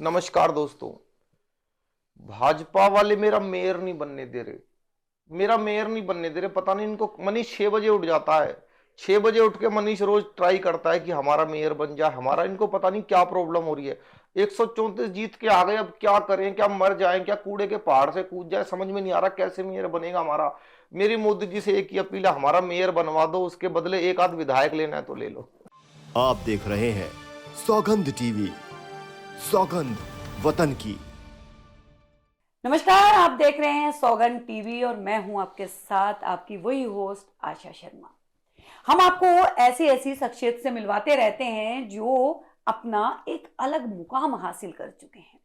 नमस्कार दोस्तों। भाजपा वाले मेरा मेयर नहीं बनने दे रहे। मेरा मेयर नहीं बनने दे रहे। पता नहीं इनको। मनीष 6 बजे उठ जाता है। 6 बजे उठ के मनीष रोज ट्राई करता है कि हमारा मेयर बन जाए हमारा। इनको पता नहीं क्या प्रॉब्लम हो रही है। 134 जीत के आ गए। अब क्या करें? क्या मर जाएं? क्या कूड़े के पहाड़ से कूद जाए? समझ में नहीं आ रहा कैसे मेयर बनेगा हमारा। मेरी मोदी जी से एक ही अपील है, हमारा मेयर बनवा दो, उसके बदले एक आध विधायक लेना है तो ले लो। आप देख रहे हैं सौगंध टीवी, सौगंध वतन की। नमस्कार, आप देख रहे हैं सौगंध टीवी और मैं हूं आपके साथ आपकी वही होस्ट आशा शर्मा। हम आपको ऐसी ऐसी शख्सियत से मिलवाते रहते हैं जो अपना एक अलग मुकाम हासिल कर चुके हैं।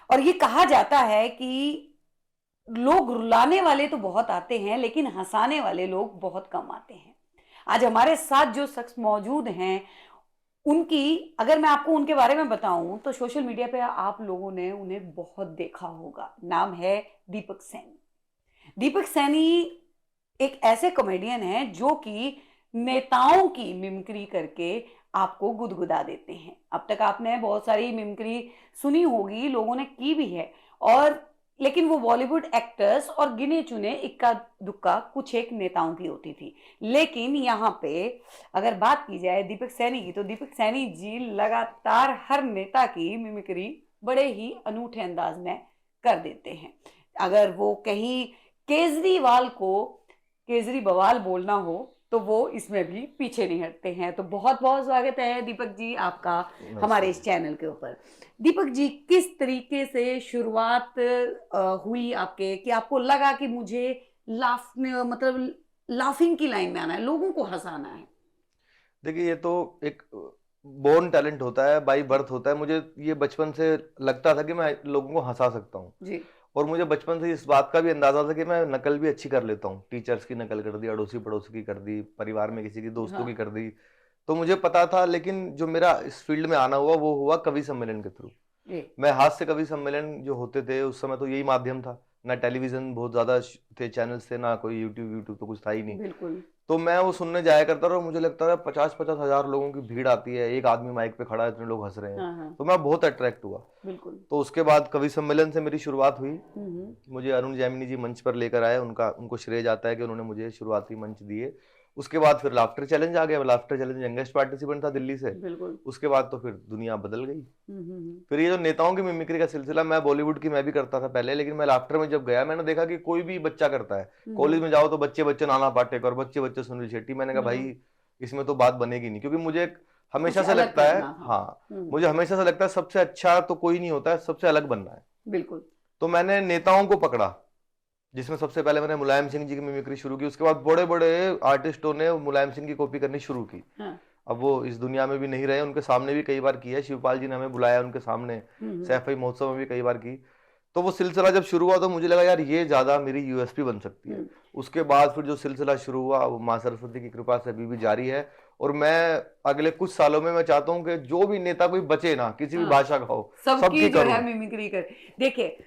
और ये कहा जाता है कि लोग रुलाने वाले तो बहुत आते हैं लेकिन हंसाने वाले लोग बहुत कम आते हैं। आज हमारे साथ जो शख्स मौजूद हैं उनकी अगर मैं आपको उनके बारे में बताऊं तो सोशल मीडिया पे आप लोगों ने उन्हें बहुत देखा होगा। नाम है दीपक सैनी। दीपक सैनी एक ऐसे कॉमेडियन हैं जो कि नेताओं की मिमिक्री करके आपको गुदगुदा देते हैं। अब तक आपने बहुत सारी मिमिक्री सुनी होगी, लोगों ने की भी है। और लेकिन वो बॉलीवुड एक्टर्स और गिने चुने इक्का दुक्का कुछ एक नेताओं की होती थी। लेकिन यहाँ पे अगर बात की जाए दीपक सैनी की तो दीपक सैनी जी लगातार हर नेता की मिमिक्री बड़े ही अनूठे अंदाज में कर देते हैं। अगर वो कहीं केजरीवाल को केजरी बवाल बोलना हो तो वो इसमें भी पीछे नहीं हटते हैं। तो बहुत बहुत स्वागत है दीपक जी आपका हमारे इस चैनल के ऊपर। दीपक जी, किस तरीके से शुरुआत हुई आपके कि आपको लगा कि मुझे मतलब लाफिंग की लाइन में आना है, लोगों को हंसाना है? देखिए, ये तो एक बोर्न टैलेंट होता है, बाई बर्थ होता है। मुझे ये बचपन से लगता था कि मैं लोगों को हंसा सकता हूँ। जी। और मुझे बचपन से इस बात का भी अंदाजा था कि मैं नकल भी अच्छी कर लेता हूँ। टीचर्स की नकल कर दी, अड़ोसी पड़ोसी की कर दी, परिवार में किसी की दोस्तों की हाँ। कर दी। तो मुझे पता था। लेकिन जो मेरा इस फील्ड में आना हुआ वो हुआ कवि सम्मेलन के थ्रू। जी। मैं हास्य कवि सम्मेलन जो होते थे उस समय तो यही माध्यम था। ना टेलीविजन बहुत ज्यादा थे, चैनल्स थे, ना कोई यूट्यूब यूट्यूब तो कुछ था ही नहीं। बिल्कुल। तो मैं वो सुनने जाया करता था और मुझे लगता था 50-50 हजार लोगों की भीड़ आती है, एक आदमी माइक पे खड़ा है, इतने लोग हंस रहे हैं। हाँ हाँ। तो मैं बहुत अट्रैक्ट हुआ। बिल्कुल। तो उसके बाद कवि सम्मेलन से मेरी शुरुआत हुई। हम्म। मुझे अरुण जैमिनी जी मंच पर लेकर आए। उनको श्रेय जाता है कि उन्होंने मुझे शुरुआती मंच दिए। उसके बाद फिर लाफ्टर चैलेंज आ गया। लाफ्टर चैलेंज यंगेस्ट पार्टिसिपेंट था दिल्ली से। बिल्कुल। उसके बाद तो फिर दुनिया बदल गई। हम्म। फिर ये जो नेताओं की मिमिक्री का सिलसिला, मैं बॉलीवुड की मैं भी करता था पहले, लेकिन मैं लाफ्टर में जब गया मैंने देखा कि कोई भी बच्चा करता है। कॉलेज में जाओ तो बच्चे बच्चे नाना पाटेकर, बच्चे बच्चे सुनील शेट्टी। मैंने कहा भाई इसमें तो बात बनेगी नहीं, क्योंकि मुझे कुछ हमेशा से अलग लगता है, करना। हाँ। हाँ, मुझे हमेशा से लगता है सबसे अच्छा तो कोई नहीं होता है, सबसे अलग बनना है। बिल्कुल। तो मैंने नेताओं को पकड़ा, जिसमें सबसे पहले मैंने मुलायम सिंह जी की मिमिक्री शुरू की। उसके बाद बड़े बड़े आर्टिस्टों ने मुलायम सिंह की कॉपी करनी शुरू की। हाँ। अब वो इस दुनिया में भी नहीं रहे, उनके सामने भी कई बार किया है। शिवपाल जी ने हमें बुलाया उनके सामने, सैफई महोत्सव में भी कई बार की। तो वो सिलसिला जब शुरू हुआ तो मुझे लगा यार ये ज्यादा मेरी यूएसपी बन सकती है। उसके बाद फिर जो सिलसिला शुरू हुआ वो माँ सरस्वती की कृपा से अभी भी जारी है। और मैं अगले कुछ सालों में मैं चाहता हूं कि जो भी नेता कोई बचे ना, किसी भी हाँ। भाषा का हो, सबकी सबकी जो है करूं। मिमिक्री कर। देखिए,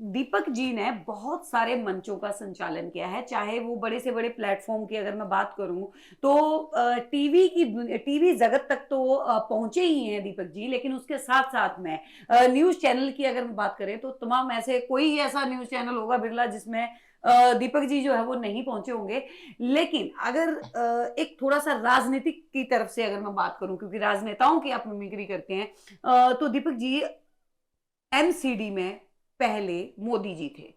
दीपक जी ने बहुत सारे मंचों का संचालन किया है, चाहे वो बड़े से बड़े प्लेटफॉर्म की अगर मैं बात करूं तो टीवी जगत तक तो पहुंचे ही हैं दीपक जी। लेकिन उसके साथ साथ में न्यूज चैनल की अगर मैं बात करें तो तमाम ऐसे कोई ऐसा न्यूज चैनल होगा बिरला जिसमें दीपक जी जो है वो नहीं पहुंचे होंगे। लेकिन अगर एक थोड़ा सा राजनीतिक की तरफ से अगर मैं बात करूं, क्योंकि राजनेताओं की आप मिमिक्री करते हैं, तो दीपक जी एमसीडी में पहले मोदी जी थे,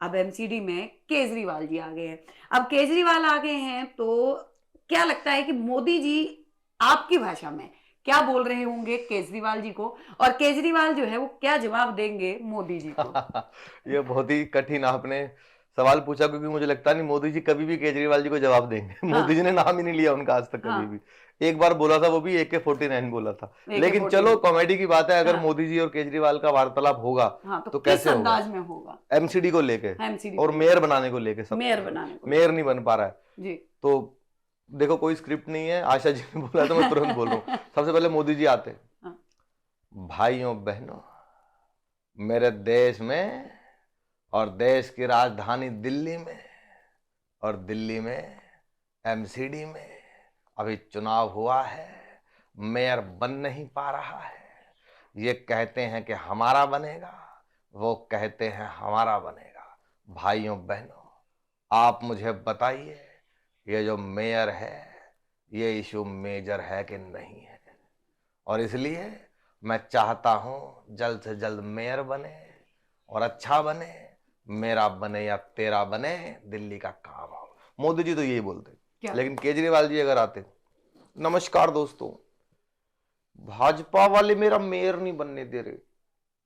अब एमसीडी में केजरीवाल जी आ गए हैं। अब केजरीवाल आ गए हैं तो क्या लगता है कि मोदी जी आपकी भाषा में क्या बोल रहे होंगे केजरीवाल जी को, और केजरीवाल जो है वो क्या जवाब देंगे मोदी जी को? ये बहुत ही कठिन आपने सवाल पूछा, क्योंकि मुझे लगता नहीं मोदी जी कभी भी केजरीवाल जी को जवाब देंगे। मोदी जी हाँ। ने नाम ही नहीं लिया उनका आज तक कभी हाँ। भी। एक बार बोला था, वो भी AK-49 बोला था। AK लेकिन चलो 49। कॉमेडी की बात है, अगर हाँ। मोदी जी और केजरीवाल का वार्तालाप होगा हाँ, तो तो किस कैसे होगा? अंदाज में होगा? एमसीडी को लेके एमसीडी और को मेयर लेकर, बनाने को लेके, सबसे मेयर पहले बनाने को मेयर लेकर। नहीं बन पा रहा है। जी। तो देखो, कोई स्क्रिप्ट नहीं है, आशा जी ने बोला तो मैं तुरंत बोल रहा हूँ। सबसे पहले मोदी जी आते, हाँ। भाइयों बहनों, मेरे देश में और देश की राजधानी दिल्ली में और दिल्ली में एमसीडी में अभी चुनाव हुआ है, मेयर बन नहीं पा रहा है। ये कहते हैं कि हमारा बनेगा, वो कहते हैं हमारा बनेगा। भाइयों बहनों, आप मुझे बताइए, ये जो मेयर है ये इशू मेजर है कि नहीं है? और इसलिए मैं चाहता हूं जल्द से जल्द मेयर बने और अच्छा बने, मेरा बने या तेरा बने, दिल्ली का काम हो। मोदी जी तो यही बोलते, क्या? लेकिन केजरीवाल जी अगर आते, नमस्कार दोस्तों, भाजपा वाले मेरा मेयर नहीं बनने दे रहे,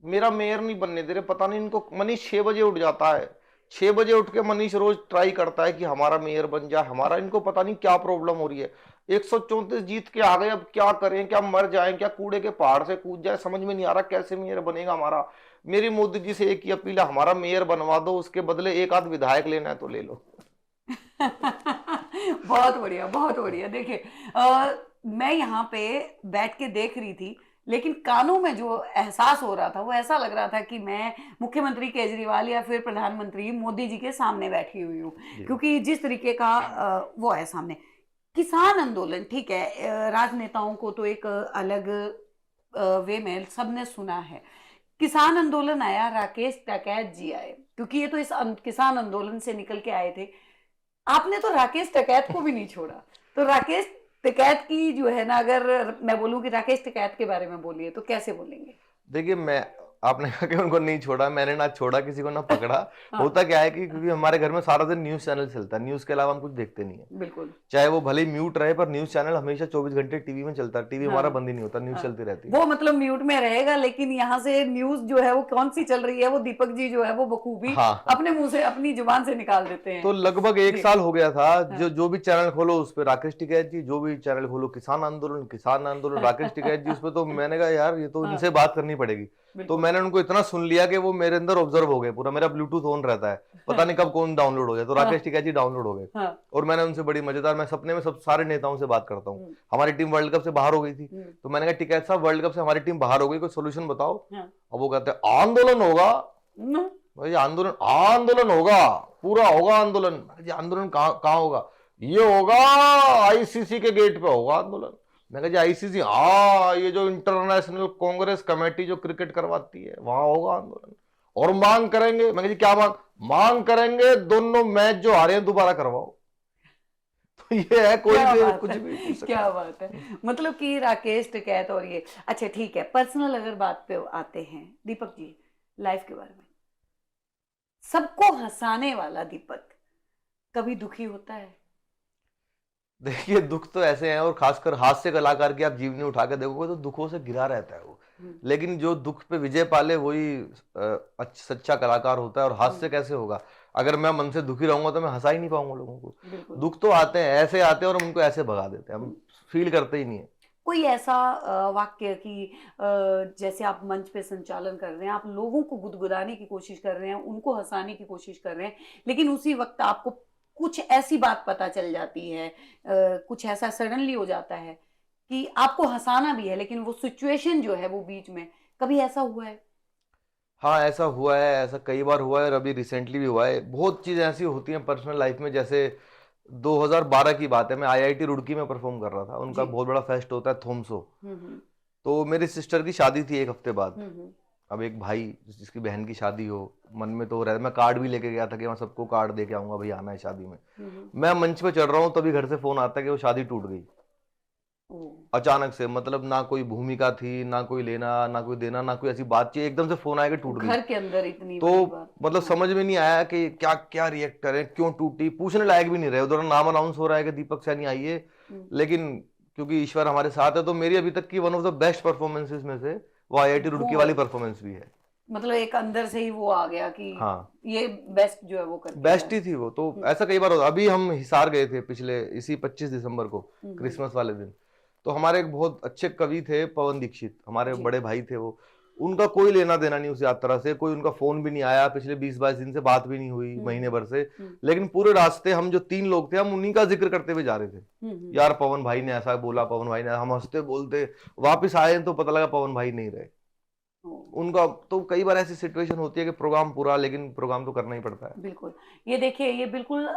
मेरा मेयर नहीं बनने दे रहे। पता नहीं इनको, मनीष 6 बजे उठ जाता है, 6 बजे उठ के मनीष रोज ट्राई करता है कि हमारा मेयर बन जाए हमारा। इनको पता नहीं क्या प्रॉब्लम हो रही है। 134 जीत के आ गए, अब क्या करें, क्या मर जाएं, क्या कूड़े के पहाड़ से कूद जाए, समझ में नहीं आ रहा कैसे मेयर बनेगा हमारा। मेरी मोदी जी से एक ही अपील है, हमारा मेयर बनवा दो, उसके बदले एक आध विधायक लेना है तो ले लो। बहुत बढ़िया, बहुत बढ़िया। देखिए, मैं यहाँ पे बैठ के देख रही थी, लेकिन कानों में जो एहसास हो रहा था वो ऐसा लग रहा था कि मैं मुख्यमंत्री केजरीवाल या फिर प्रधानमंत्री मोदी जी के सामने बैठी हुई हूँ, क्योंकि जिस तरीके का वो है सामने। किसान आंदोलन, ठीक है, राजनेताओं को तो एक अलग वे में सबने सुना है। किसान आंदोलन आया, राकेश टिकैत जी आए, क्योंकि ये तो इस किसान आंदोलन से निकल के आए थे। आपने तो राकेश टिकैत को भी नहीं छोड़ा। तो राकेश टिकैत की जो है ना, अगर मैं बोलूं कि राकेश टिकैत के बारे में बोलिए तो कैसे बोलेंगे? देखिए, आपने कहा कि उनको नहीं छोड़ा, मैंने ना छोड़ा, किसी को ना पकड़ा। हाँ। होता क्या है कि क्योंकि हमारे घर में सारा दिन न्यूज चैनल चलता है, न्यूज के अलावा हम कुछ देखते नहीं है। बिल्कुल। चाहे वो भले ही म्यूट रहे, पर न्यूज चैनल हमेशा 24 घंटे टीवी में चलता है। टीवी हमारा बंद ही नहीं होता, न्यूज चलती रहती है। वो मतलब म्यूट में रहेगा, लेकिन यहाँ से न्यूज जो है वो कौन सी चल रही है वो दीपक जी जो है वो बखूबी अपने मुंह से, अपनी जुबान से निकाल देते हैं। तो लगभग 1 साल हो गया था, जो भी चैनल खोलो उस पर राकेश टिकैत जी, जो भी चैनल खोलो किसान आंदोलन राकेश टिकैत जी। उस पर तो मैंने कहा यार ये तो इनसे बात करनी पड़ेगी। तो मैंने उनको इतना सुन लिया कि वो मेरे अंदर ऑब्जर्व हो गए। पूरा मेरा ब्लूटूथ ऑन रहता है, पता नहीं कब कौन डाउनलोड हो जाए, तो राकेश टिकैत जी डाउनलोड हो गए। और मैंने उनसे बड़ी मजेदार, मैं सपने में सब सारे नेताओं से बात करता हूँ। हमारी टीम वर्ल्ड कप से बाहर हो गई थी, तो मैंने कहा टिकैत साहब वर्ल्ड कप से हमारी टीम बाहर हो गई, कोई सोल्यूशन बताओ। और वो कहते हैं आंदोलन होगा। भाई आंदोलन होगा, पूरा होगा आंदोलन। आंदोलन कहाँ होगा? ये होगा आईसीसी के गेट पे होगा आंदोलन। मैं कहा जी आईसीसी, हाँ, ये जो इंटरनेशनल कांग्रेस कमेटी जो क्रिकेट करवाती है वहां होगा आंदोलन। और मांग करेंगे। मैं कहा जी क्या मांग करेंगे? दोनों मैच जो हारे हैं दोबारा करवाओ। तो ये है, कोई भी कुछ भी पूछ सकता है। क्या बात है, मतलब कि राकेश टिकैत और ये। अच्छा ठीक है, पर्सनल अगर बात पे आते हैं, दीपक जी लाइफ के बारे में, सबको हंसाने वाला दीपक कभी दुखी होता है? देखिए, दुख तो ऐसे हैं, और खासकर हास्य कलाकार की आप जीवनी उठा के देखोगे तो दुखों से घिरा रहता है वो। लेकिन जो दुख पे विजय पाले वही सच्चा कलाकार होता है। और हास्य कैसे होगा? अगर मैं मन से दुखी रहूंगा तो मैं हंसा ही नहीं पाऊंगा लोगों को। दुख तो आते हैं, ऐसे आते हैं और हम उनको ऐसे भगा देते हैं, हम फील करते ही नहीं है। कोई ऐसा वाक्य कि जैसे आप मंच पे संचालन कर रहे हैं, आप लोगों को गुदगुदाने की कोशिश कर रहे हैं, उनको हंसाने की कोशिश कर रहे हैं, लेकिन उसी वक्त आपको कुछ ऐसी बात पता चल जाती है, कुछ ऐसा सडनली हो जाता है कि आपको हंसाना भी है, लेकिन वो सिचुएशन जो है वो बीच में, कभी ऐसा हुआ है? हाँ, ऐसा हुआ है, ऐसा कई बार हुआ है, और अभी रिसेंटली भी हुआ है। बहुत चीजें ऐसी होती हैं पर्सनल लाइफ में। जैसे 2012 की बात है, मैं आईआईटी रुड़की में परफॉर्म कर रहा था। उनका बहुत बड़ा फेस्ट होता है थोम्सो। तो मेरी सिस्टर की शादी थी 1 हफ्ते बाद। अब एक भाई जिसकी बहन की शादी हो, मन में तो रहता। मैं कार्ड भी लेके गया था कि मैं सबको कार्ड दे के आऊंगा, भाई आना है शादी में। मैं मंच पे चढ़ रहा हूँ, तभी घर से फोन आता है कि वो शादी टूट गई अचानक से। मतलब ना कोई भूमिका थी, ना कोई लेना, ना कोई देना, ना कोई ऐसी बातचीत, एकदम से फोन आया कि टूट गई। घर के अंदर इतनी तो मतलब समझ में नहीं आया कि क्या क्या रिएक्ट करें, क्यों टूटी, पूछने लायक भी नहीं रहे। उधर नाम अनाउंस हो रहा है कि दीपक सैनी आइए, लेकिन क्योंकि ईश्वर हमारे साथ है, तो मेरी अभी तक की one of the best performances में से वो आईआईटी रुड़की वाली परफॉर्मेंस भी है। मतलब एक अंदर से ही वो आ गया कि हाँ, ये बेस्ट जो है वो कर बेस्ट ही थी वो। तो ऐसा कई बार होता। अभी हम हिसार गए थे पिछले इसी 25 दिसंबर को, क्रिसमस वाले दिन। तो हमारे एक बहुत अच्छे कवि थे पवन दीक्षित, हमारे बड़े भाई थे वो। उनका कोई लेना देना नहीं उस यात्रा से, कोई उनका फोन भी नहीं आया, पिछले 20-22 दिन से बात भी नहीं हुई, महीने भर से। लेकिन पूरे रास्ते हम जो 3 लोग थे, हम उन्हीं का जिक्र करते हुए जा रहे थे। यार पवन भाई ने ऐसा बोला, पवन भाई ने, हम हंसते बोलते वापिस आए तो पता लगा पवन भाई नहीं रहे उनका। तो कई बार ऐसी सिचुएशन होती है कि प्रोग्राम पूरा, लेकिन प्रोग्राम तो करना ही पड़ता है। बिल्कुल, ये देखिए, ये बिल्कुल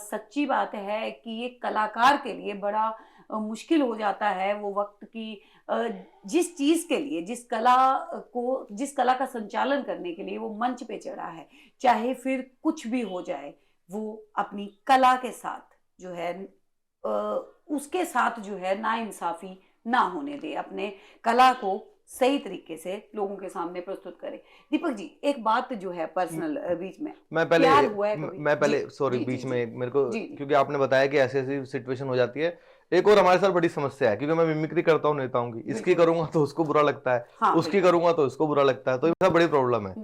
सच्ची बात है कि ये कलाकार के लिए बड़ा मुश्किल हो जाता है वो वक्त की जिस चीज के लिए, जिस कला का संचालन करने के लिए वो मंच पे चढ़ा है, चाहे फिर कुछ भी हो जाए, वो अपनी कला के साथ जो है उसके साथ जो है नाइंसाफी ना होने दे, अपने कला को सही तरीके से लोगों के सामने प्रस्तुत करे। दीपक जी, एक बात जो है पर्सनल बीच में, प्यार हुआ है कभी? मैं पहले जी, सॉरी जी, बीच जी, में मेरे को जी, जी। क्योंकि आपने बताया कि ऐसी ऐसी सिचुएशन हो जाती है। एक और हमारे साथ बड़ी समस्या है, क्योंकि मैं मिमिक्री करता हूँ नेताओं की, इसकी बिल्कुल। करूंगा तो उसको बुरा लगता है, हाँ, उसकी बिल्कुल। करूंगा तो उसको बुरा लगता है, तो ये सब बड़ी प्रॉब्लम है।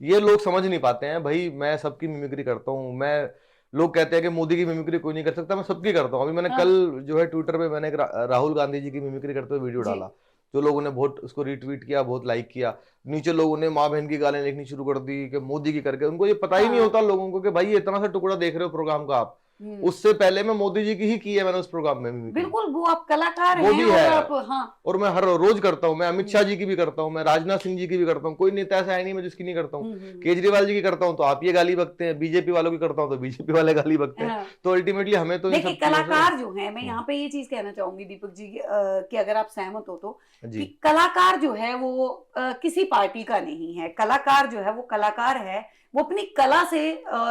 ये लोग समझ नहीं पाते हैं भाई, मैं सबकी मिमिक्री करता हूँ। लोग कहते हैं कि मोदी की मिमिक्री कोई नहीं कर सकता, मैं सबकी करता हूँ। अभी मैंने हाँ। कल जो है ट्विटर पे मैंने एक राहुल गांधी जी की मिमिक्री करते हुए वीडियो जी। डाला, जो लोगों ने बहुत उसको रीट्वीट किया, बहुत लाइक किया। नीचे लोगों ने माँ बहन की गालें लिखनी शुरू कर दी कि मोदी की करके। उनको ये पता ही नहीं हाँ। होता लोगों को कि भाई ये इतना सा टुकड़ा देख रहे हो प्रोग्राम का आप, उससे पहले मैं मोदी जी की ही की है मैंने उस प्रोग्राम में मिमिक्री। बिल्कुल, वो आप कलाकार वो हैं भी और है। आप, हाँ, और मैं हर रोज करता हूँ। मैं अमित शाह जी की भी करता हूँ, मैं राजनाथ सिंह जी की भी करता हूँ। कोई नेता ऐसा है नहीं मैं जिसकी नहीं करता हूँ। केजरीवाल जी की करता हूँ तो आप ये गाली बकते हैं, बीजेपी वालों की करता हूँ तो बीजेपी वाले गाली बकते हैं। हाँ। तो अल्टीमेटली हमें तो इन देखिए, सब चीजों से कलाकार जो है, मैं यहाँ पे ये चीज कहना चाहूंगी दीपक जी कि अगर आप सहमत हो तो, जी कि कलाकार जो है वो किसी पार्टी का नहीं है। कलाकार जो है वो कलाकार है, वो अपनी कला से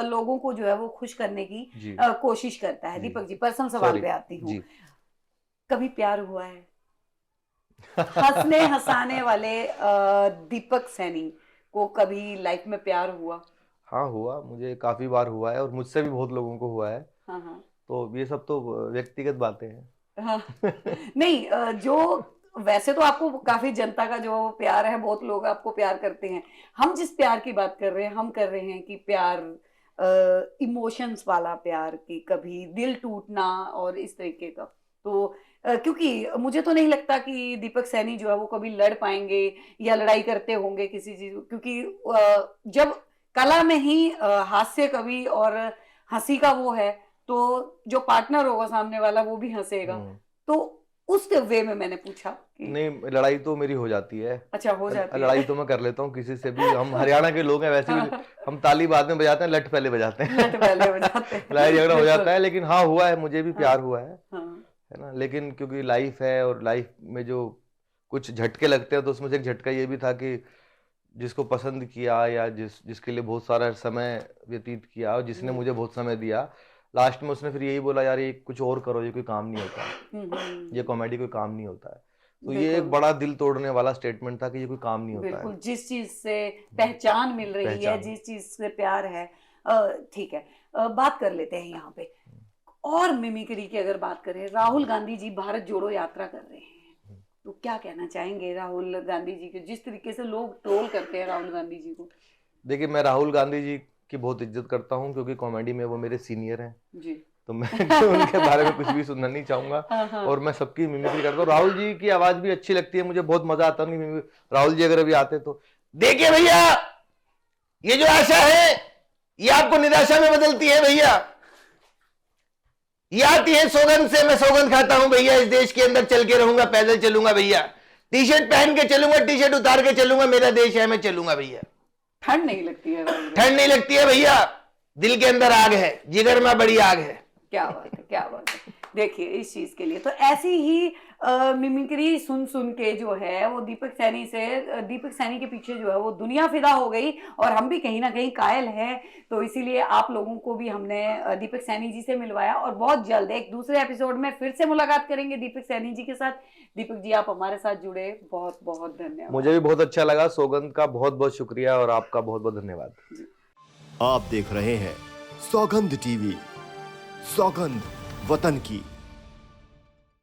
लोगों को जो है वो खुश करने की जी कोशिश करता है। जी। दीपक जी, पर्सनल सवाल सॉरी पे आती हूँ, जी। कभी प्यार हुआ है? हंसने हंसाने वाले दीपक सैनी को कभी लाइफ में प्यार हुआ? हाँ हुआ, मुझे काफी बार हुआ है और मुझसे भी बहुत लोगों को हुआ है। हाँ, हाँ, तो ये सब तो व्यक्तिगत बातें हैं। हाँ। नहीं, जो वैसे तो आपको काफी जनता का जो प्यार है, बहुत लोग आपको प्यार करते हैं। हम जिस प्यार की बात कर रहे हैं, हम कर रहे हैं कि प्यार इमोशंस वाला प्यार, कि कभी दिल टूटना और इस तरीके का। तो क्योंकि मुझे तो नहीं लगता कि दीपक सैनी जो है वो कभी लड़ पाएंगे या लड़ाई करते होंगे किसी चीज, क्योंकि जब कला में ही हास्य कवि और हंसी का वो है, तो जो पार्टनर होगा सामने वाला वो भी हंसेगा। तो उस वे में मैंने पूछा कि नहीं, लड़ाई तो मेरी हो जाती है। अच्छा, हो जाती है। लड़ाई तो मैं कर लेता हूँ किसी से भी। हम हरियाणा के लोग हैं वैसे भी, हम ताली बाद में बजाते हैं, लठ पहले बजाते हैं। लट पहले बजाते हैं। लड़ाई झगड़ा हो बिल्कुल। जाता है, लेकिन हाँ हुआ है, मुझे भी प्यार हुआ है हाँ, ना। लेकिन क्योंकि लाइफ है और लाइफ में जो कुछ झटके लगते हैं, तो उसमें से एक झटका ये भी था कि जिसको पसंद किया या जिसके लिए बहुत सारा समय व्यतीत किया और जिसने मुझे बहुत समय दिया, लास्ट में उसने फिर यही बोला, यार ये कुछ और करो, ये कोई काम नहीं होता, ये कॉमेडी कोई काम नहीं होता है। तो ये एक बड़ा दिल तोड़ने वाला स्टेटमेंट था कि ये कोई काम नहीं होता है। बिल्कुल, जिस चीज से पहचान मिल रही है, पहचान। जिस चीज से प्यार है। ठीक है, बात कर लेते हैं यहाँ पे और मिमिक्री की। अगर बात करें, राहुल गांधी जी भारत जोड़ो यात्रा कर रहे हैं, तो क्या कहना चाहेंगे राहुल गांधी जी के? जिस तरीके से लोग ट्रोल करते हैं राहुल गांधी जी को। देखिए, मैं राहुल गांधी जी की बहुत इज्जत करता हूँ, क्योंकि कॉमेडी में वो मेरे सीनियर हैं जी। तो मैं उनके बारे में कुछ भी सुनना नहीं चाहूंगा। हाँ। और मैं सबकी मिमिक्री करता हूँ। राहुल जी की आवाज भी अच्छी लगती है, मुझे बहुत मजा आता है। राहुल जी अगर अभी आते तो, देखिए भैया, ये जो आशा है ये आपको निराशा में बदलती है भैया। ये आती है सौगंध से, मैं सौगंध खाता हूं भैया, इस देश के अंदर चल के रहूंगा, पैदल चलूंगा भैया, टी शर्ट पहन के चलूंगा, टी शर्ट उतार के चलूंगा, मेरा देश है, मैं चलूंगा भैया। ठंड नहीं लगती है राहुल? ठंड नहीं लगती है भैया, दिल के अंदर आग है, जिगर में बड़ी आग है। क्या बात है, क्या बात है। देखिए, इस चीज के लिए तो ऐसी ही मिमिक्री सुन सुन के जो है वो दीपक सैनी के पीछे जो है वो दुनिया फिदा हो गई, और हम भी कहीं ना कहीं कायल हैं। तो इसीलिए आप लोगों को भी हमने दीपक सैनी जी से मिलवाया, और बहुत जल्द एक दूसरे एपिसोड में फिर से मुलाकात करेंगे दीपक सैनी जी के साथ। दीपक जी, आप हमारे साथ जुड़े, बहुत बहुत धन्यवाद। मुझे भी बहुत अच्छा लगा। सौगंध का बहुत बहुत शुक्रिया और आपका बहुत बहुत धन्यवाद। आप देख रहे हैं सौगंध टीवी, सौगंध वतन की।